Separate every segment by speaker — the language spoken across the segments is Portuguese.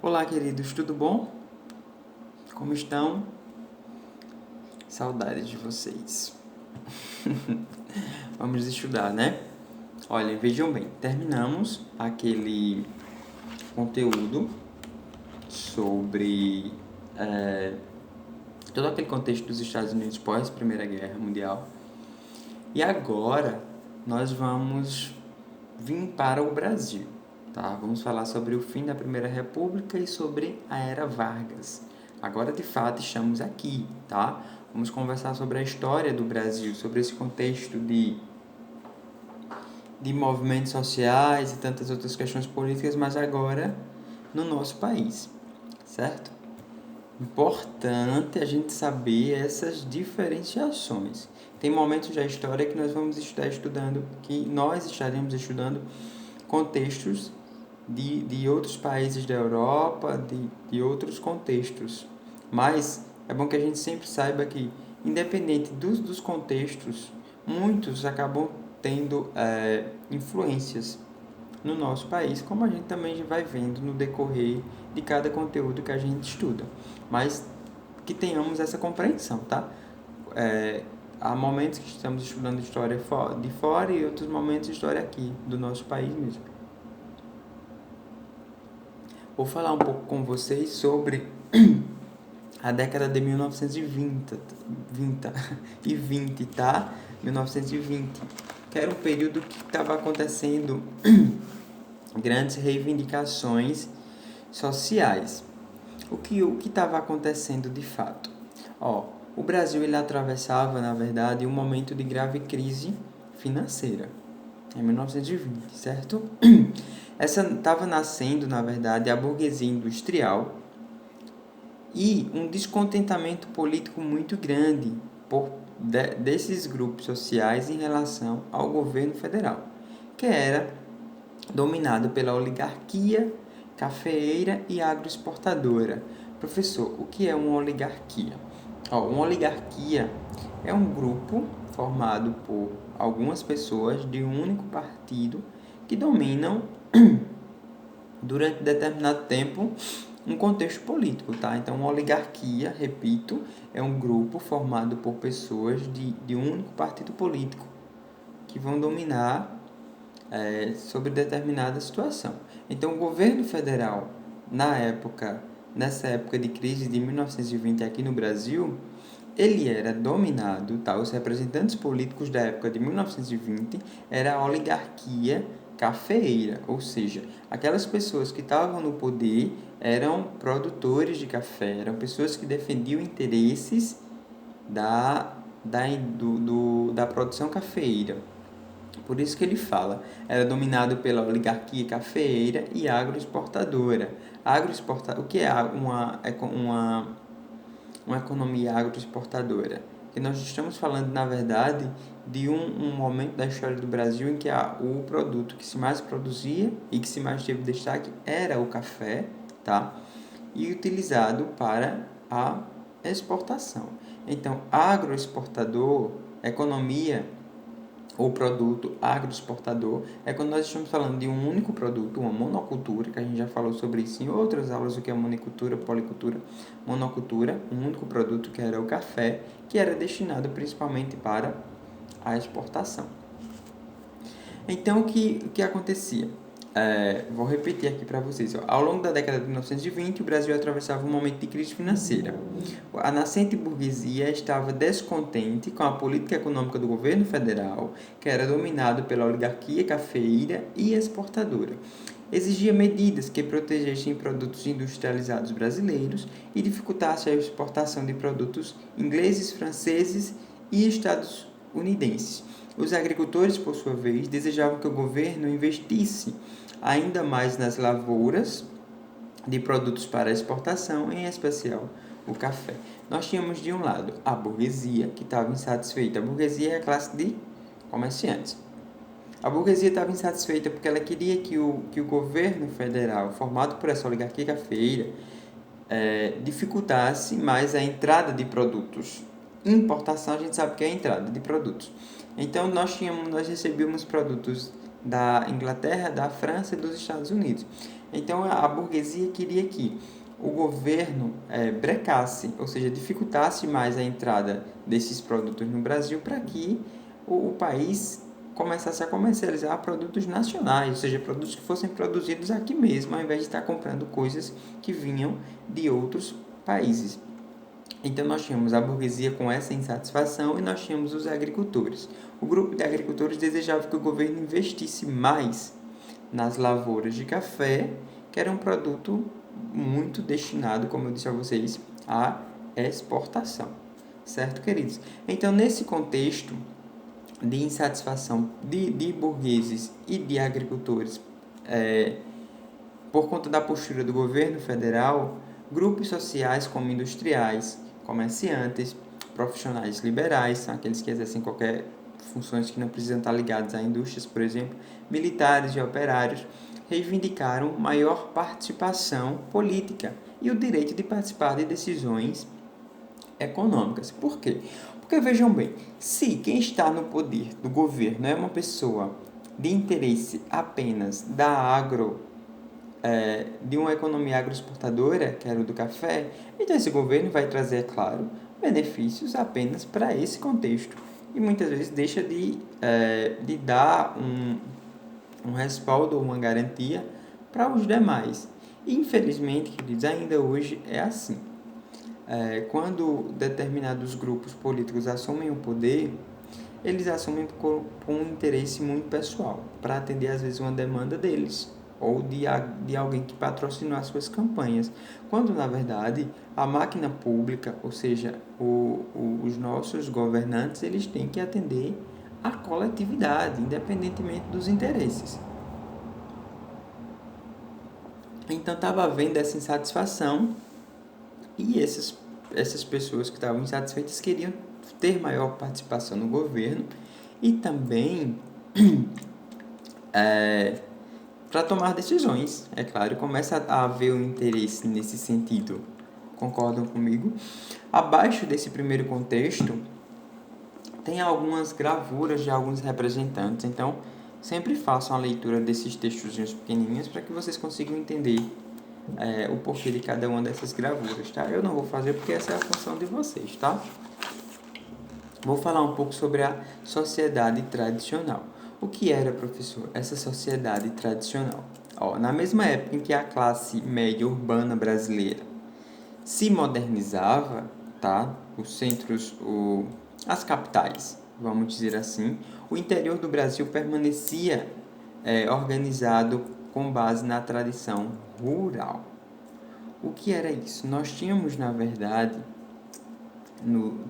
Speaker 1: Olá, queridos, tudo bom? Como estão? Saudades de vocês. Vamos estudar, né? Olha, vejam bem, terminamos aquele conteúdo sobre todo aquele contexto dos Estados Unidos pós Primeira Guerra Mundial. E agora nós vamos vir para o Brasil, tá? Vamos falar sobre o fim da Primeira República e sobre a Era Vargas. Agora, de fato, estamos aqui, tá? Vamos conversar sobre a história do Brasil, sobre esse contexto de movimentos sociais e tantas outras questões políticas, mas agora no nosso país, certo? Importante a gente saber essas diferenciações. Tem momentos da história que nós vamos estar estudando, que nós estaremos estudando contextos de outros países da Europa, de outros contextos. Mas é bom que a gente sempre saiba que, independente dos contextos, muitos acabam tendo influências no nosso país, como a gente também vai vendo no decorrer de cada conteúdo que a gente estuda. Mas que tenhamos essa compreensão, tá? Há momentos que estamos estudando história de fora e outros momentos de história aqui, do nosso país mesmo. Vou falar um pouco com vocês sobre a década de 1920, tá? 1920, que era um período que estava acontecendo grandes reivindicações sociais. O que estava acontecendo de fato? O Brasil ele atravessava, na verdade, um momento de grave crise financeira, em 1920, certo? Essa estava nascendo, na verdade, a burguesia industrial e um descontentamento político muito grande desses grupos sociais em relação ao governo federal, que era dominado pela oligarquia cafeeira e agroexportadora. Professor, o que é uma oligarquia? Uma oligarquia é um grupo formado por algumas pessoas de um único partido que dominam durante determinado tempo um contexto político, tá? Então, uma oligarquia, repito, é um grupo formado por pessoas de um único partido político que vão dominar sobre determinada situação. Então, o governo federal, nessa época de crise de 1920 aqui no Brasil, ele era dominado, tá? Os representantes políticos da época de 1920 era a oligarquia cafeeira, ou seja, aquelas pessoas que estavam no poder eram produtores de café, eram pessoas que defendiam interesses da produção cafeeira. Por isso que ele fala, era dominado pela oligarquia cafeeira e agroexportadora. O que é uma economia agroexportadora? Que nós estamos falando, na verdade, de um momento da história do Brasil em que o produto que se mais produzia e que se mais teve destaque era o café, tá? E utilizado para a exportação. Então, agroexportador, economia ou produto agroexportador, é quando nós estamos falando de um único produto, uma monocultura, que a gente já falou sobre isso em outras aulas, o que é monocultura, policultura, monocultura, um único produto que era o café, que era destinado principalmente para a exportação. Então, o que acontecia? Vou repetir aqui para vocês. Ao longo da década de 1920, o Brasil atravessava um momento de crise financeira. A nascente burguesia estava descontente com a política econômica do governo federal, que era dominado pela oligarquia cafeeira e exportadora. Exigia medidas que protegessem produtos industrializados brasileiros e dificultassem a exportação de produtos ingleses, franceses e estadunidenses. Os agricultores, por sua vez, desejavam que o governo investisse ainda mais nas lavouras de produtos para exportação, em especial o café. Nós tínhamos de um lado a burguesia, que estava insatisfeita. A burguesia é a classe de comerciantes. A burguesia estava insatisfeita porque ela queria que o governo federal, formado por essa oligarquia cafeeira, dificultasse mais a entrada de produtos. Importação, a gente sabe que é a entrada de produtos. Então, nós recebíamos produtos da Inglaterra, da França e dos Estados Unidos. Então, a burguesia queria que o governo brecasse, ou seja, dificultasse mais a entrada desses produtos no Brasil para que o país começasse a comercializar produtos nacionais, ou seja, produtos que fossem produzidos aqui mesmo, ao invés de estar comprando coisas que vinham de outros países. Então, nós tínhamos a burguesia com essa insatisfação e nós tínhamos os agricultores. O grupo de agricultores desejava que o governo investisse mais nas lavouras de café, que era um produto muito destinado, como eu disse a vocês, à exportação. Certo, queridos? Então, nesse contexto de insatisfação de burgueses e de agricultores, por conta da postura do governo federal, grupos sociais como industriais, comerciantes, profissionais liberais, são aqueles que exercem qualquer funções que não precisam estar ligadas a indústrias, por exemplo, militares e operários, reivindicaram maior participação política e o direito de participar de decisões econômicas. Por quê? Porque vejam bem, se quem está no poder do governo é uma pessoa de interesse apenas de uma economia agroexportadora, que era o do café, então esse governo vai trazer, é claro, benefícios apenas para esse contexto. E muitas vezes deixa de dar um respaldo ou uma garantia para os demais. E, infelizmente, queridos, ainda hoje é assim. Quando determinados grupos políticos assumem o poder, eles assumem com um interesse muito pessoal, para atender às vezes uma demanda deles, ou de alguém que patrocinou as suas campanhas, quando na verdade a máquina pública, ou seja, os nossos governantes, eles têm que atender a coletividade, independentemente dos interesses. Então estava havendo essa insatisfação e essas pessoas que estavam insatisfeitas queriam ter maior participação no governo e também para tomar decisões. É claro, começa a haver um interesse nesse sentido. Concordam comigo? Abaixo desse primeiro contexto, tem algumas gravuras de alguns representantes. Então, sempre façam a leitura desses textozinhos pequenininhos para que vocês consigam entender o porquê de cada uma dessas gravuras, tá? Eu não vou fazer porque essa é a função de vocês, tá? Vou falar um pouco sobre a sociedade tradicional. O que era, professor, essa sociedade tradicional? Na mesma época em que a classe média urbana brasileira se modernizava, tá? Os centros, as capitais, vamos dizer assim, o interior do Brasil permanecia organizado com base na tradição rural. O que era isso? Nós tínhamos, na verdade,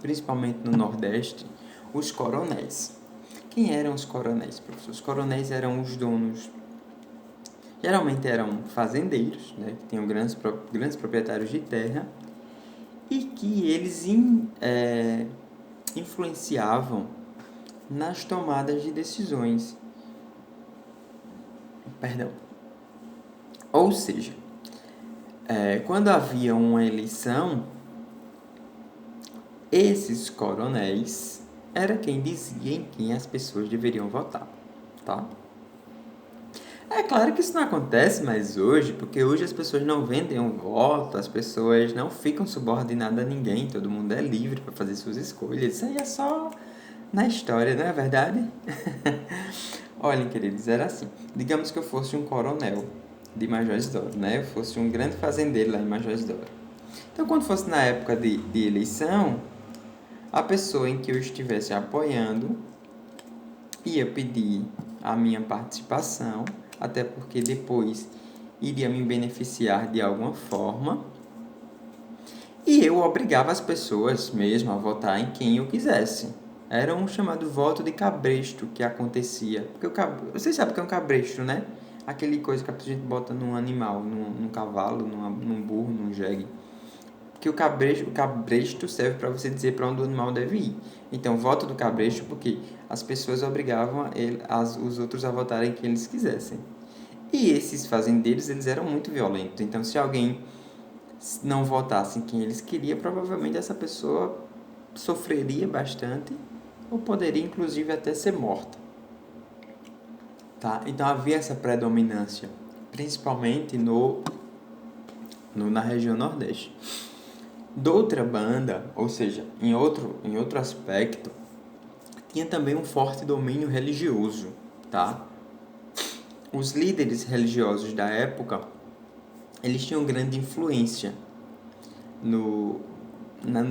Speaker 1: principalmente no Nordeste, os coronéis. Quem eram os coronéis, professor? Os coronéis eram os donos, geralmente eram fazendeiros, né, que tinham grandes proprietários de terra e que eles influenciavam nas tomadas de decisões. Ou seja, quando havia uma eleição, esses coronéis era quem dizia em quem as pessoas deveriam votar, tá? É claro que isso não acontece mais hoje, porque hoje as pessoas não vendem um voto, as pessoas não ficam subordinadas a ninguém, todo mundo é livre para fazer suas escolhas. Isso aí é só na história, não é verdade? Olhem, queridos, era assim. Digamos que eu fosse um coronel de Major Isidoro, né? Eu fosse um grande fazendeiro lá em Major Isidoro. Então, quando fosse na época de eleição, a pessoa em que eu estivesse apoiando ia pedir a minha participação, até porque depois iria me beneficiar de alguma forma, e eu obrigava as pessoas mesmo a votar em quem eu quisesse. Era um chamado voto de cabresto que acontecia. Porque vocês sabem o que é um cabresto, né? Aquele coisa que a gente bota num animal, num cavalo, num burro, num jegue. Que o cabresto serve para você dizer para onde o animal deve ir. Então, voto do cabresto porque as pessoas obrigavam os outros a votarem quem eles quisessem. E esses fazendeiros, eles eram muito violentos. Então, se alguém não votasse em quem eles queriam, provavelmente essa pessoa sofreria bastante ou poderia, inclusive, até ser morta. Tá? Então, havia essa predominância principalmente na região Nordeste. De outra banda, ou seja, em outro aspecto, tinha também um forte domínio religioso, tá? Os líderes religiosos da época, eles tinham grande influência no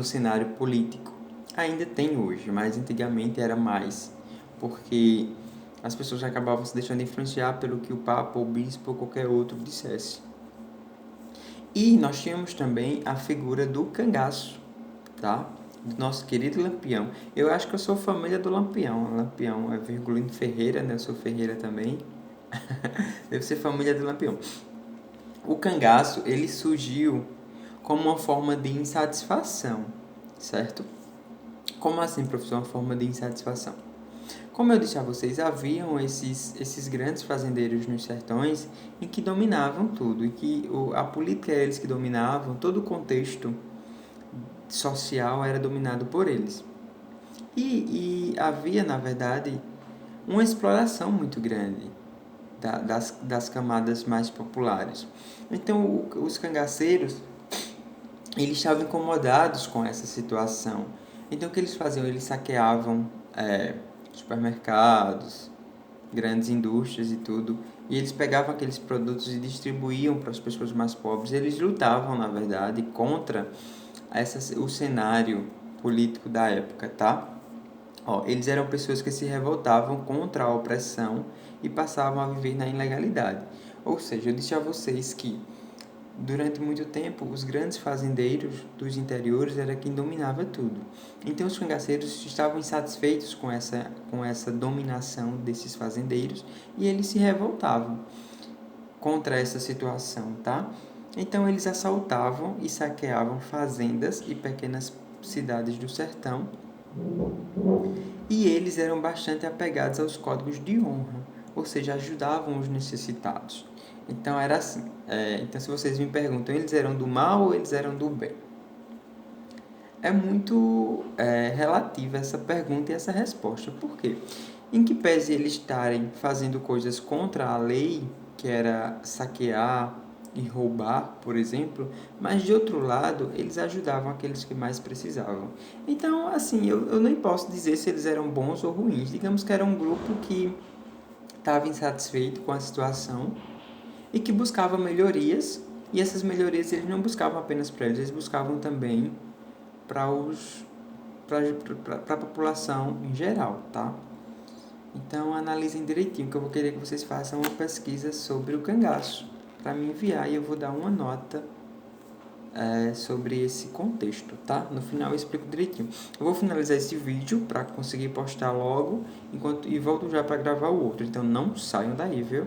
Speaker 1: cenário político. Ainda tem hoje, mas antigamente era mais, porque as pessoas acabavam se deixando influenciar pelo que o Papa, o Bispo ou qualquer outro dissesse. E nós tínhamos também a figura do cangaço, tá? Do nosso querido Lampião. Eu acho que eu sou família do Lampião. Lampião é Virgulino Ferreira, né? Eu sou Ferreira também. Deve ser família do Lampião. O cangaço, ele surgiu como uma forma de insatisfação, certo? Como assim, professor, uma forma de insatisfação? Como eu disse a vocês, haviam esses grandes fazendeiros nos sertões em que dominavam tudo, e que a política era eles que dominavam, todo o contexto social era dominado por eles. E havia, na verdade, uma exploração muito grande das camadas mais populares. Então, os cangaceiros, eles estavam incomodados com essa situação. Então, o que eles faziam? Eles saqueavam supermercados, grandes indústrias e tudo, e eles pegavam aqueles produtos e distribuíam para as pessoas mais pobres. Eles lutavam, na verdade, contra o cenário político da época, tá? Eles eram pessoas que se revoltavam contra a opressão e passavam a viver na ilegalidade. Ou seja, eu disse a vocês que durante muito tempo os grandes fazendeiros dos interiores era quem dominava tudo. Então os cangaceiros estavam insatisfeitos com essa dominação desses fazendeiros e eles se revoltavam contra essa situação, tá? Então eles assaltavam e saqueavam fazendas e pequenas cidades do sertão, e eles eram bastante apegados aos códigos de honra, ou seja, ajudavam os necessitados. Então era assim. Então, se vocês me perguntam, eles eram do mal ou eles eram do bem? É muito relativa essa pergunta e essa resposta. Por quê? Em que pese eles estarem fazendo coisas contra a lei, que era saquear e roubar, por exemplo, mas de outro lado, eles ajudavam aqueles que mais precisavam. Então, assim, eu nem posso dizer se eles eram bons ou ruins. Digamos que era um grupo que estava insatisfeito com a situação e que buscava melhorias, e essas melhorias eles não buscavam apenas para eles buscavam também para a população em geral, tá? Então, analisem direitinho, que eu vou querer que vocês façam uma pesquisa sobre o cangaço para me enviar, e eu vou dar uma nota sobre esse contexto, tá? No final eu explico direitinho. Eu vou finalizar esse vídeo para conseguir postar logo e volto já para gravar o outro. Então, não saiam daí, viu?